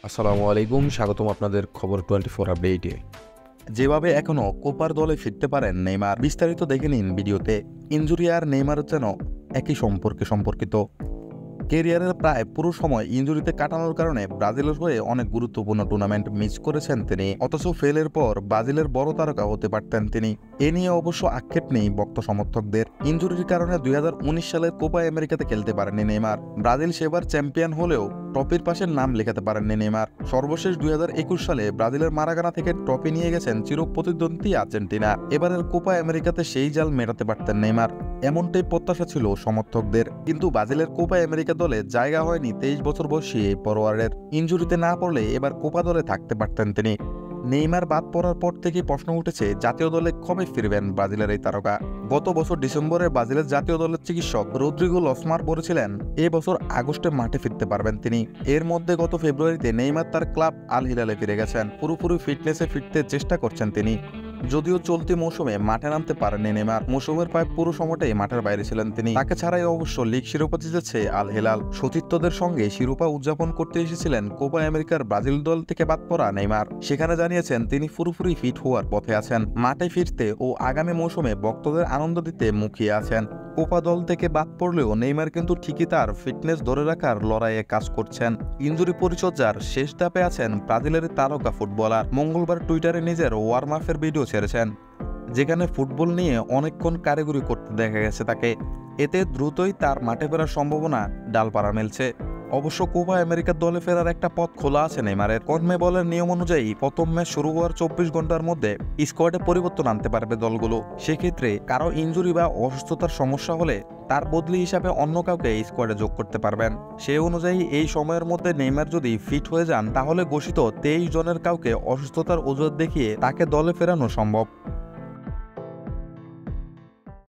আসসালামু আলাইকুম, স্বাগতম আপনাদের খবর 24 আপডেটে। যেভাবে এখনও কোপার দলে ফিরতে পারেন নেইমার, বিস্তারিত দেখে নিন ভিডিওতে। ইনজুরি আর নেইমার যেন একই সম্পর্কিত। ক্যারিয়ারের প্রায় পুরো সময় ইনজুরিতে কাটানোর কারণে ব্রাজিলের হয়ে অনেক গুরুত্বপূর্ণ টুর্নামেন্ট মিস করেছেন তিনি। অথচ ফেলের পর ব্রাজিলের বড় তারকা হতে পারতেন তিনি। এ নিয়ে অবশ্য আক্ষেপ নেই ভক্ত সমর্থকদের। ইনজুরির কারণে 2019 সালের কোপা আমেরিকাতে খেলতে পারেননি নেইমার। ব্রাজিল সেবার চ্যাম্পিয়ন হলেও ট্রফির পাশে নাম লেখাতে পারেননি নেইমার। সর্বশেষ 2021 সালে ব্রাজিলের মারাগানা থেকে ট্রফি নিয়ে গেছেন চিরপ্রতিদ্বন্দ্বী আর্জেন্টিনা। এবারের কোপা আমেরিকাতে সেই জাল মেটাতে পারতেন নেইমার, এমনটাই প্রত্যাশা ছিল সমর্থকদের। কিন্তু ব্রাজিলের কোপা আমেরিকা দলে জায়গা হয়নি 23 বছর বয়সী এই ফরোয়ার্ডের। ইনজুরিতে না পড়লে এবার কোপা দলে থাকতে পারতেন তিনি। নেইমার বাদ পড়ার পর থেকেই প্রশ্ন উঠেছে জাতীয় দলে কবে ফিরবেন ব্রাজিলের এই তারকা। গত বছর ডিসেম্বরে ব্রাজিলের জাতীয় দলের চিকিৎসক রদ্রিগো লসমার বলেছিলেন এ বছর আগস্টে মাঠে ফিরতে পারবেন তিনি। এর মধ্যে গত ফেব্রুয়ারিতে নেইমার তার ক্লাব আল হিলালে ফিরে গেছেন। পুরোপুরি ফিটনেসে ফিরতে চেষ্টা করছেন তিনি। যদিও চলতি মৌসুমে মাঠে নামতে পারেননি নেইমার, মৌসুমের প্রায় পুরো সময়টাই মাঠের বাইরে ছিলেন তিনি। তাকে ছাড়াই অবশ্য লিগ শিরোপা জিতেছে আল হিলাল। সতীর্থদের সঙ্গে শিরোপা উদযাপন করতে এসেছিলেন কোপা আমেরিকার ব্রাজিল দল থেকে বাদ পড়া নেইমার। সেখানে জানিয়েছেন তিনি পুরোপুরি ফিট হওয়ার পথে আছেন, মাঠে ফিরতে ও আগামী মৌসুমে ভক্তদের আনন্দ দিতে মুখিয়ে আছেন। কোপা দল থেকে বাদ পড়লেও নেইমার কিন্তু ঠিকই তার ফিটনেস ধরে রাখার লড়াইয়ে কাজ করছেন। ইনজুরি পরিচর্যার শেষ ধাপে আছেন ব্রাজিলের তারকা ফুটবলার। মঙ্গলবার টুইটারে নিজের ওয়ার্ম আপের ভিডিও ছেড়েছেন, যেখানে ফুটবল নিয়ে অনেকক্ষণ কারিগরি করতে দেখা গেছে তাকে। এতে দ্রুতই তার মাঠে ফেরার সম্ভাবনা ডালপাড়া মেলছে। অবশ্য কোপা আমেরিকার দলে ফেরার একটা পথ খোলা আছে নেইমারের। কনমেবলের নিয়ম অনুযায়ী প্রথম ম্যাচ শুরু হওয়ার 24 ঘন্টার মধ্যে স্কোয়াডে পরিবর্তন আনতে পারবে দলগুলো। সেক্ষেত্রে কারো ইনজুরি বা অসুস্থতার সমস্যা হলে তার বদলি হিসাবে অন্য কাউকে এই স্কোয়াডে যোগ করতে পারবেন। সে অনুযায়ী এই সময়ের মধ্যে নেইমার যদি ফিট হয়ে যান, তাহলে ঘোষিত 23 জনের কাউকে অসুস্থতার অজুহাত দেখিয়ে তাকে দলে ফেরানো সম্ভব।